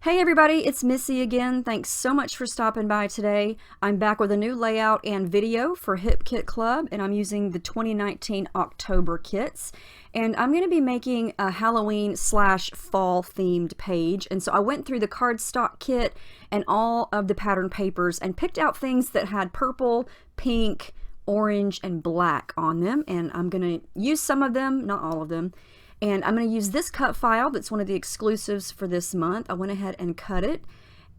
Hey everybody, it's Missy again. Thanks so much for stopping by today. I'm back with a new layout and video for Hip Kit Club, and I'm using the 2019 October kits. And I'm going to be making a Halloween slash fall themed page. And so I went through the cardstock kit and all of the pattern papers and picked out things that had purple, pink, orange, and black on them. And I'm going to use some of them, not all of them. And I'm going to use this cut file that's one of the exclusives for this month. I went ahead and cut it.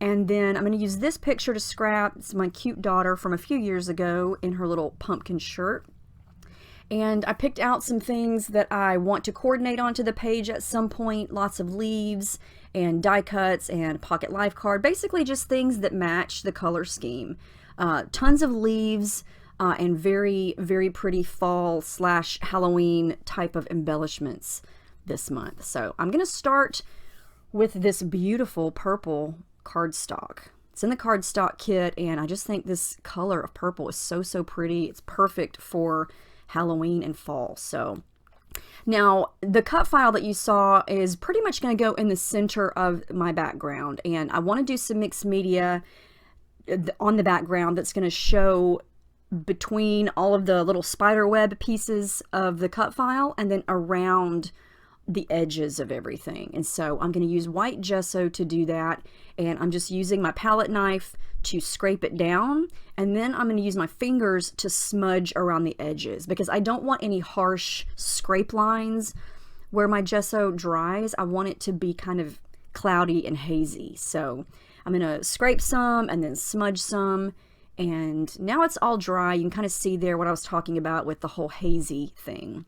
And then I'm going to use this picture to scrap. It's my cute daughter from a few years ago in her little pumpkin shirt. And I picked out some things that I want to coordinate onto the page at some point. Lots of leaves and die cuts and pocket life card. Basically just things that match the color scheme. Tons of leaves. And very, very pretty fall slash Halloween type of embellishments this month. So I'm going to start with this beautiful purple cardstock. It's in the cardstock kit, and I just think this color of purple is so pretty. It's perfect for Halloween and fall. So now the cut file that you saw is pretty much going to go in the center of my background, and I want to do some mixed media on the background that's going to show between all of the little spider web pieces of the cut file and then around the edges of everything. And so I'm going to use white gesso to do that, and I'm just using my palette knife to scrape it down, and then I'm going to use my fingers to smudge around the edges because I don't want any harsh scrape lines where my gesso dries. I want it to be kind of cloudy and hazy. So I'm going to scrape some and then smudge some. And now it's all dry. You can kind of see there what I was talking about with the whole hazy thing.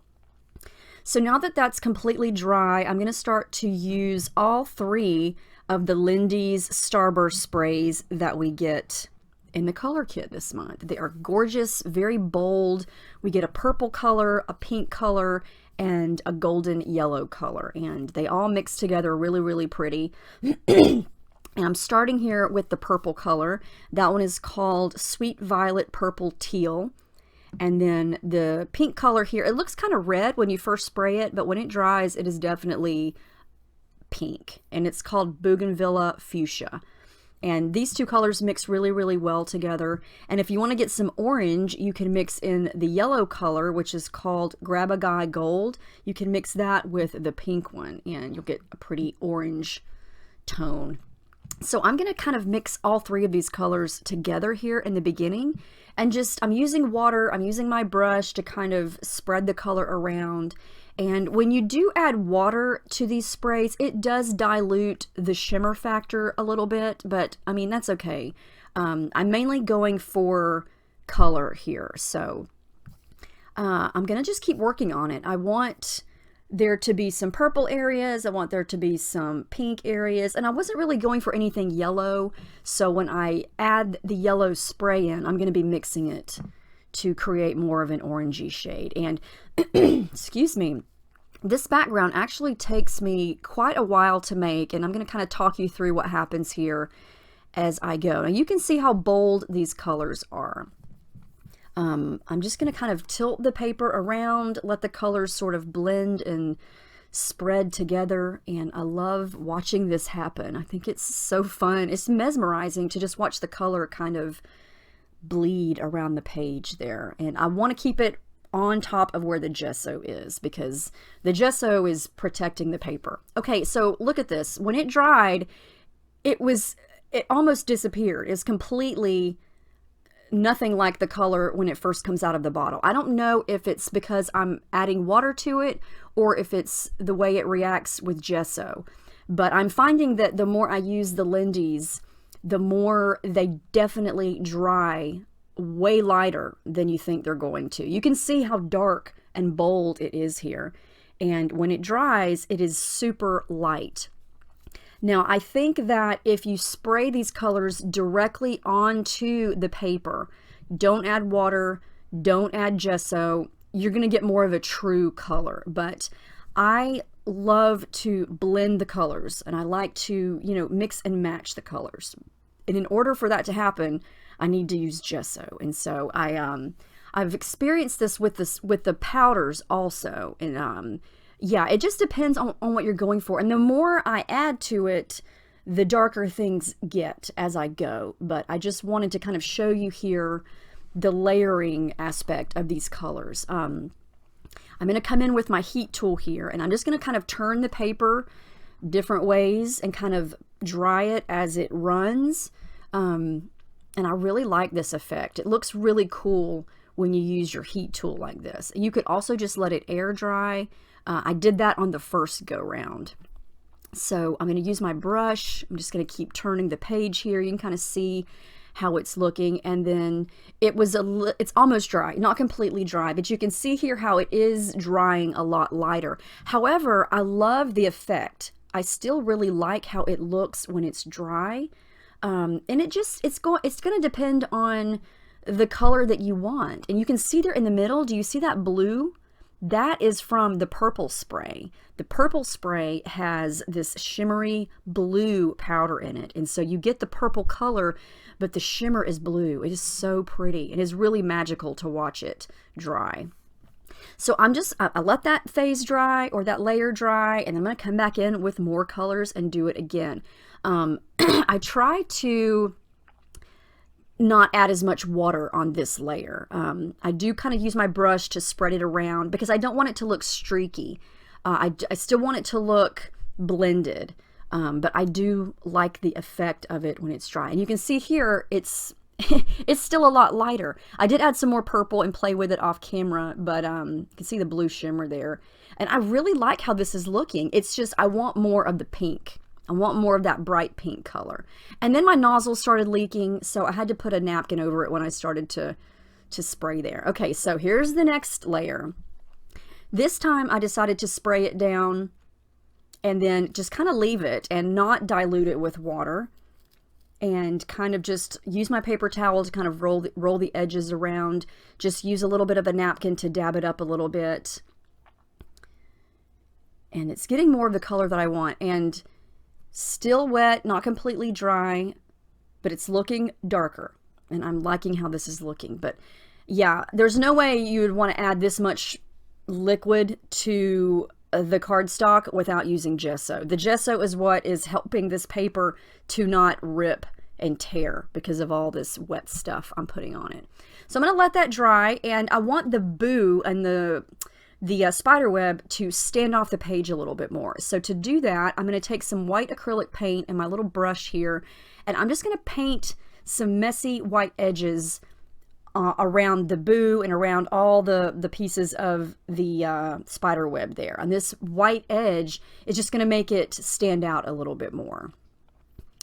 So now that that's completely dry, I'm going to start to use all three of the Lindy's Starburst sprays that we get in the color kit this month. They are gorgeous, very bold. We get a purple color, a pink color, and a golden yellow color. And they all mix together really pretty. And I'm starting here with the purple color. That one is called Sweet Violet Purple Teal. And then the pink color here, it looks kind of red when you first spray it, but when it dries, it is definitely pink. And it's called Bougainvillea Fuchsia. And these two colors mix really well together. And if you want to get some orange, you can mix in the yellow color, which is called Grab a Guy Gold. You can mix that with the pink one, and you'll get a pretty orange tone. So I'm going to kind of mix all three of these colors together here in the beginning, and I'm using water, I'm using my brush to kind of spread the color around. And when you do add water to these sprays, it does dilute the shimmer factor a little bit, but I mean, that's okay. I'm mainly going for color here, so I'm going to just keep working on it. I want there to be some purple areas, I want there to be some pink areas, and I wasn't really going for anything yellow, so when I add the yellow spray in, I'm going to be mixing it to create more of an orangey shade. And excuse me, this background actually takes me quite a while to make, and I'm going to kind of talk you through what happens here as I go. Now you can see how bold these colors are. I'm just going to kind of tilt the paper around, let the colors sort of blend and spread together, and I love watching this happen. I think it's so fun. It's mesmerizing to just watch the color kind of bleed around the page there, and I want to keep it on top of where the gesso is because the gesso is protecting the paper. Okay, so look at this. When it dried, it almost disappeared. It's completely nothing like the color when it first comes out of the bottle. I don't know if it's because I'm adding water to it or if it's the way it reacts with gesso, but I'm finding that the more I use the Lindy's, the more they definitely dry way lighter than you think they're going to. You can see how dark and bold it is here, and when it dries, it is super light. Now, I think that if you spray these colors directly onto the paper, don't add water, don't add gesso, you're going to get more of a true color. But I love to blend the colors, and I like to, mix and match the colors. And in order for that to happen, I need to use gesso. And so I've experienced this with the powders also. And yeah, it just depends on what you're going for. And the more I add to it, the darker things get as I go. But I just wanted to kind of show you here the layering aspect of these colors. I'm going to come in with my heat tool here, and I'm just going to kind of turn the paper different ways and kind of dry it as it runs. And I really like this effect. It looks really cool when you use your heat tool like this. You could also just let it air dry. I did that on the first go round. So I'm going to use my brush. I'm just going to keep turning the page here. You can kind of see how it's looking, and then it's almost dry, not completely dry, but you can see here how it is drying a lot lighter. However, I love the effect. I still really like how it looks when it's dry, and it's going to depend on the color that you want. And you can see there in the middle, do you see that blue? That is from the purple spray. The purple spray has this shimmery blue powder in it, and so you get the purple color, but the shimmer is blue. It is so pretty. It is really magical to watch it dry. So I let that phase dry, or that layer dry, and I'm going to come back in with more colors and do it again. I try to not add as much water on this layer. I do kind of use my brush to spread it around because I don't want it to look streaky. I still want it to look blended, but I do like the effect of it when it's dry. And you can see here it's it's still a lot lighter. I did add some more purple and play with it off camera, but you can see the blue shimmer there. And I really like how this is looking. It's just I want more of the pink. I want more of that bright pink color. And then my nozzle started leaking, so I had to put a napkin over it when I started to spray there. Okay, so here's the next layer. This time I decided to spray it down and then just kind of leave it and not dilute it with water, and kind of just use my paper towel to kind of roll the edges around. Just use a little bit of a napkin to dab it up a little bit. And it's getting more of the color that I want, and still wet, not completely dry, but it's looking darker, and I'm liking how this is looking. But yeah, there's no way you would want to add this much liquid to the cardstock without using gesso. The gesso is what is helping this paper to not rip and tear because of all this wet stuff I'm putting on it. So I'm going to let that dry, and I want the boo and the spider web to stand off the page a little bit more. So to do that, I'm going to take some white acrylic paint and my little brush here, and I'm just going to paint some messy white edges around the boo and around all the pieces of the spider web there. And this white edge is just going to make it stand out a little bit more.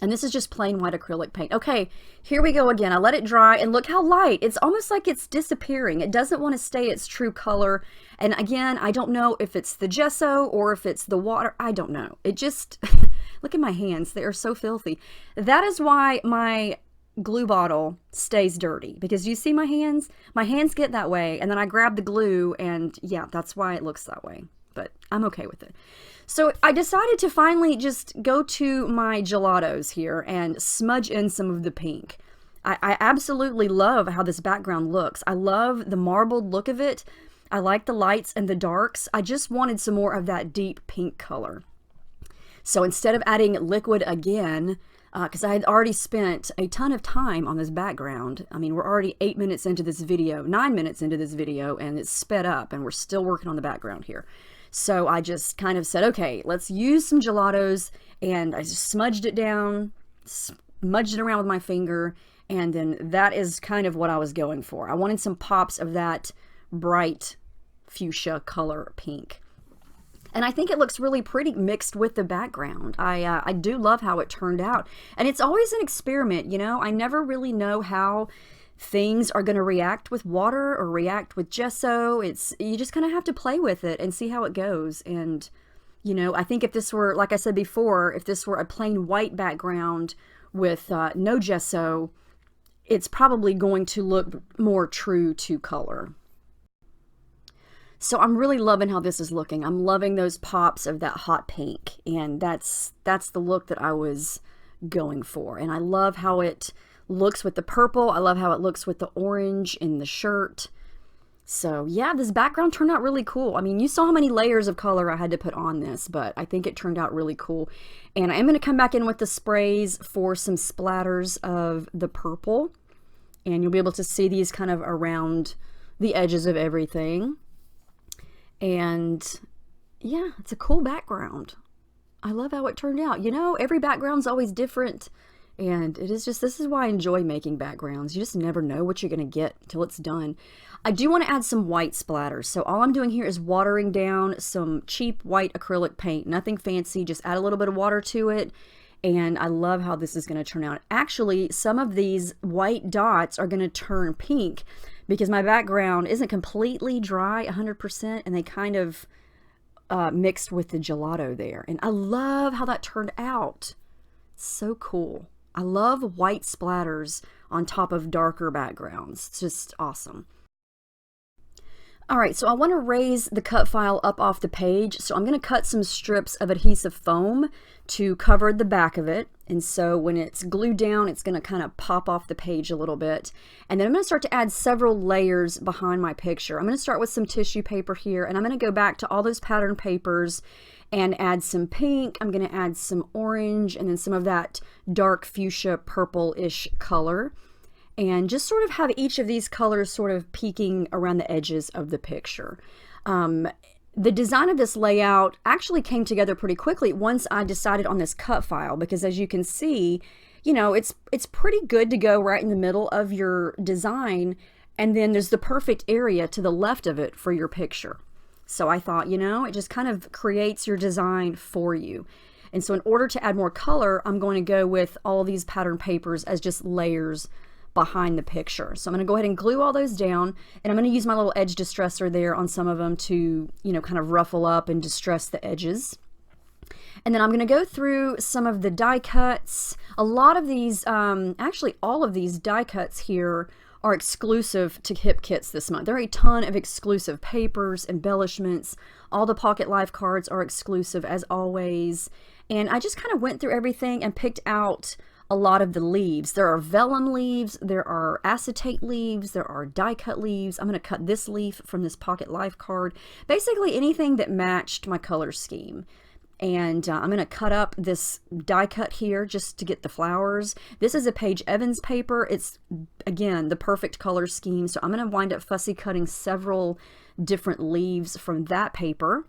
And this is just plain white acrylic paint. Okay, here we go again. I let it dry, and look how light. It's almost like it's disappearing. It doesn't want to stay its true color. And again, I don't know if it's the gesso or if it's the water. I don't know. It just, look at my hands. They are so filthy. That is why my glue bottle stays dirty, because you see my hands? My hands get that way, and then I grab the glue, and yeah, that's why it looks that way. But I'm okay with it. So I decided to finally just go to my gelatos here and smudge in some of the pink. I absolutely love how this background looks. I love the marbled look of it. I like the lights and the darks. I just wanted some more of that deep pink color. So instead of adding liquid again, because I had already spent a ton of time on this background. I mean, we're already 8 minutes into this video, 9 minutes into this video, and it's sped up, and we're still working on the background here. So I just kind of said, okay, let's use some gelatos, and I just smudged it down, smudged it around with my finger, and then that is kind of what I was going for. I wanted some pops of that bright fuchsia color pink. And I think it looks really pretty mixed with the background. I do love how it turned out. And it's always an experiment, you know. I never really know how things are going to react with water or react with gesso. You just kind of have to play with it and see how it goes. And, you know, I think if this were, like I said before, if this were a plain white background with no gesso, it's probably going to look more true to color. So I'm really loving how this is looking. I'm loving those pops of that hot pink, and that's the look that I was going for. And I love how it looks with the purple. I love how it looks with the orange in the shirt. So yeah, this background turned out really cool. I mean, you saw how many layers of color I had to put on this, but I think it turned out really cool. And I am going to come back in with the sprays for some splatters of the purple. And you'll be able to see these kind of around the edges of everything. And yeah, it's a cool background. I love how it turned out. You know, every background's always different. And it is just, this is why I enjoy making backgrounds. You just never know what you're going to get until it's done. I do want to add some white splatters. So all I'm doing here is watering down some cheap white acrylic paint. Nothing fancy, just add a little bit of water to it. And I love how this is going to turn out. Actually, some of these white dots are going to turn pink because my background isn't completely dry 100%, and they kind of mixed with the gelato there. And I love how that turned out. So cool. I love white splatters on top of darker backgrounds. It's just awesome. All right, so I want to raise the cut file up off the page. So I'm going to cut some strips of adhesive foam to cover the back of it. And so when it's glued down, it's going to kind of pop off the page a little bit. And then I'm going to start to add several layers behind my picture. I'm going to start with some tissue paper here, and I'm going to go back to all those pattern papers and add some pink. I'm going to add some orange and then some of that dark fuchsia purple-ish color. And just sort of have each of these colors sort of peeking around the edges of the picture. The design of this layout actually came together pretty quickly once I decided on this cut file, because as you can see, you know, it's pretty good to go right in the middle of your design, and then there's the perfect area to the left of it for your picture. So I thought, you know, it just kind of creates your design for you. And so in order to add more color, I'm going to go with all these pattern papers as just layers behind the picture. So I'm going to go ahead and glue all those down, and I'm going to use my little edge distressor there on some of them to, you know, kind of ruffle up and distress the edges. And then I'm going to go through some of the die cuts. A lot of these, actually all of these die cuts here are exclusive to Hip Kits this month. There are a ton of exclusive papers, embellishments. All the Pocket Life cards are exclusive as always. And I just kind of went through everything and picked out a lot of the leaves. There are vellum leaves, there are acetate leaves, there are die cut leaves. I'm going to cut this leaf from this Pocket Life card. Basically anything that matched my color scheme. And I'm going to cut up this die cut here just to get the flowers. This is a Paige Evans paper. It's, again, the perfect color scheme. So I'm going to wind up fussy cutting several different leaves from that paper.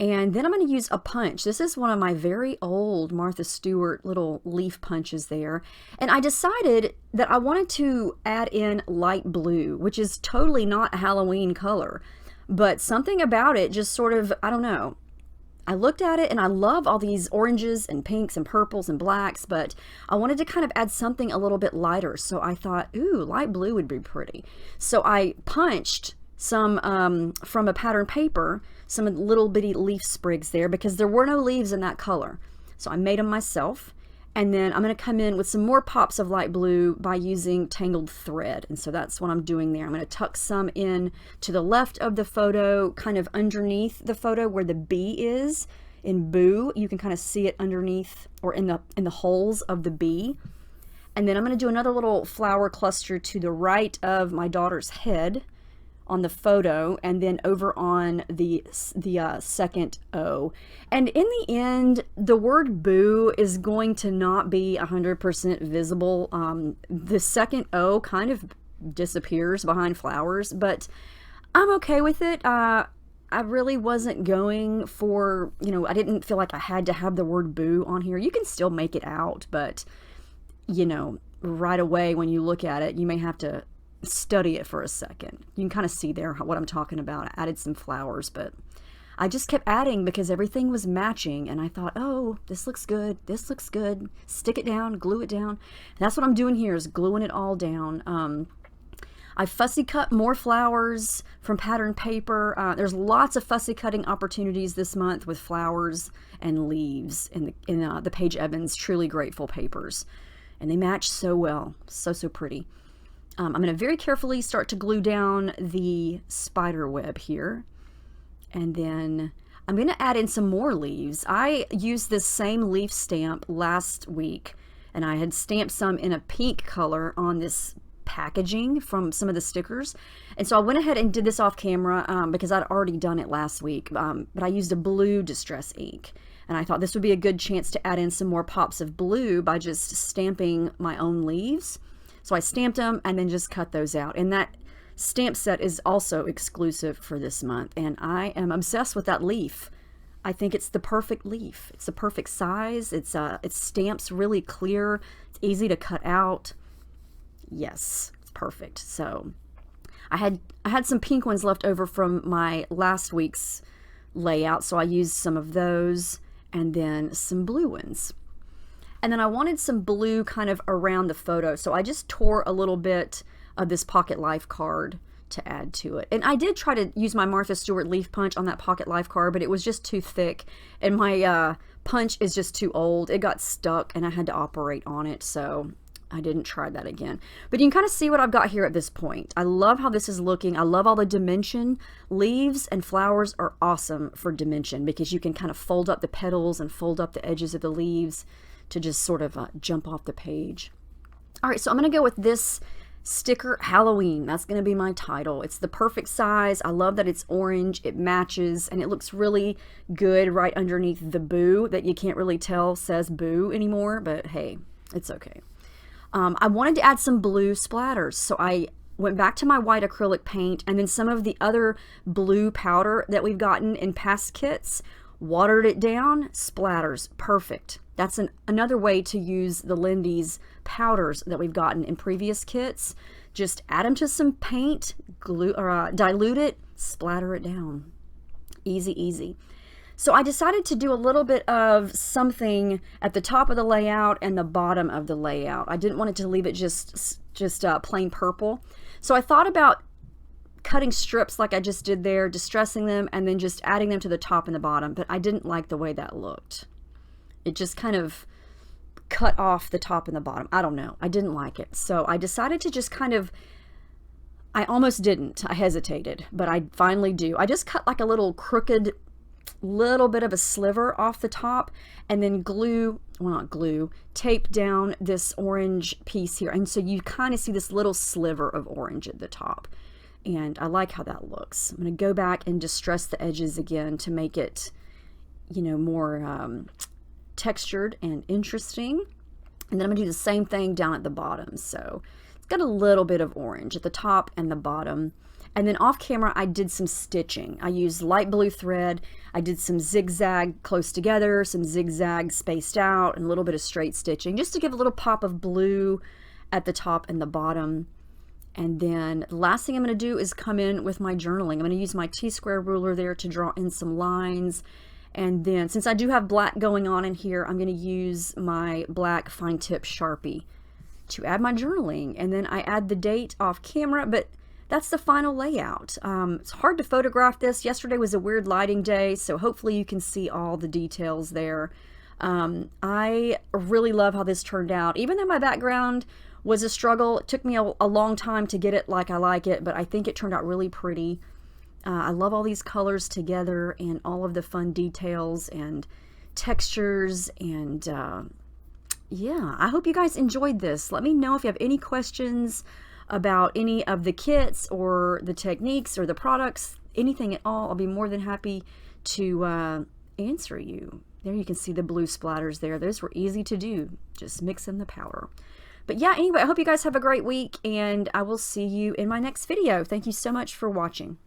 And then I'm going to use a punch. This is one of my very old Martha Stewart little leaf punches there. And I decided that I wanted to add in light blue, which is totally not a Halloween color. But something about it just sort of, I don't know. I looked at it and I love all these oranges and pinks and purples and blacks, but I wanted to kind of add something a little bit lighter. So I thought, ooh, light blue would be pretty. So I punched some from a pattern paper, some little bitty leaf sprigs there, because there were no leaves in that color. So I made them myself. And then I'm going to come in with some more pops of light blue by using tangled thread. And so that's what I'm doing there. I'm going to tuck some in to the left of the photo, kind of underneath the photo where the bee is in Boo. You can kind of see it underneath or in the holes of the bee. And then I'm going to do another little flower cluster to the right of my daughter's head on the photo, and then over on the second O. And in the end, the word boo is going to not be 100% visible. The second O kind of disappears behind flowers, but I'm okay with it. I really wasn't going for, you know, I didn't feel like I had to have the word boo on here. You can still make it out, but, you know, right away when you look at it, you may have to study it for a second. You can kind of see there what I'm talking about. I added some flowers, but I just kept adding because everything was matching, and I thought, oh, this looks good, this looks good. Stick it down, glue it down. And that's what I'm doing here, is gluing it all down. I fussy cut more flowers from pattern paper. There's lots of fussy cutting opportunities this month with flowers and leaves in the Paige Evans Truly Grateful papers, and they match so well, so pretty. I'm going to very carefully start to glue down the spider web here, and then I'm going to add in some more leaves. I used this same leaf stamp last week, and I had stamped some in a pink color on this packaging from some of the stickers. And so I went ahead and did this off camera because I'd already done it last week, but I used a blue distress ink. And I thought this would be a good chance to add in some more pops of blue by just stamping my own leaves. So I stamped them and then just cut those out. And that stamp set is also exclusive for this month. And I am obsessed with that leaf. I think it's the perfect leaf. It's the perfect size. It stamps really clear. It's easy to cut out. Yes, it's perfect. So I had some pink ones left over from my last week's layout, so I used some of those and then some blue ones. And then I wanted some blue kind of around the photo, so I just tore a little bit of this Pocket Life card to add to it. And I did try to use my Martha Stewart leaf punch on that Pocket Life card, but it was just too thick, and my punch is just too old. It got stuck and I had to operate on it, so I didn't try that again. But you can kind of see what I've got here at this point. I love how this is looking. I love all the dimension. Leaves and flowers are awesome for dimension because you can kind of fold up the petals and fold up the edges of the leaves to just sort of jump off the page. All right, so I'm going to go with this sticker, Halloween. That's going to be my title. It's the perfect size. I love that it's orange. It matches, and it looks really good right underneath the boo that you can't really tell says boo anymore, but hey, it's okay. I wanted to add some blue splatters, so I went back to my white acrylic paint and then some of the other blue powder that we've gotten in past kits, watered it down, splatters, perfect. That's another way to use the Lindy's powders that we've gotten in previous kits. Just add them to some paint, dilute it, splatter it down. Easy, easy. So I decided to do a little bit of something at the top of the layout and the bottom of the layout. I didn't want it to leave it just plain purple. So I thought about cutting strips like I just did there, distressing them, and then just adding them to the top and the bottom, but I didn't like the way that looked. It just kind of cut off the top and the bottom. I don't know. I didn't like it. So I decided to just kind of, I almost didn't. I hesitated, but I finally do. I just cut like a little crooked little bit of a sliver off the top and then tape down this orange piece here. And so you kind of see this little sliver of orange at the top. And I like how that looks. I'm going to go back and distress the edges again to make it, you know, more textured and interesting. And then I'm going to do the same thing down at the bottom. So it's got a little bit of orange at the top and the bottom. And then off camera, I did some stitching. I used light blue thread. I did some zigzag close together, some zigzag spaced out, and a little bit of straight stitching just to give a little pop of blue at the top and the bottom. And then the last thing I'm going to do is come in with my journaling. I'm going to use my T-square ruler there to draw in some lines. And then since I do have black going on in here, I'm going to use my black fine tip Sharpie to add my journaling. And then I add the date off camera, but that's the final layout. It's hard to photograph this. Yesterday was a weird lighting day, so hopefully you can see all the details there. I really love how this turned out. Even though my background was a struggle, it took me a long time to get it like I like it, but I think it turned out really pretty. I love all these colors together and all of the fun details and textures, and yeah, I hope you guys enjoyed this. Let me know if you have any questions about any of the kits or the techniques or the products, anything at all. I'll be more than happy to answer you. There you can see the blue splatters there. Those were easy to do. Just mix in the powder. But yeah, anyway, I hope you guys have a great week, and I will see you in my next video. Thank you so much for watching.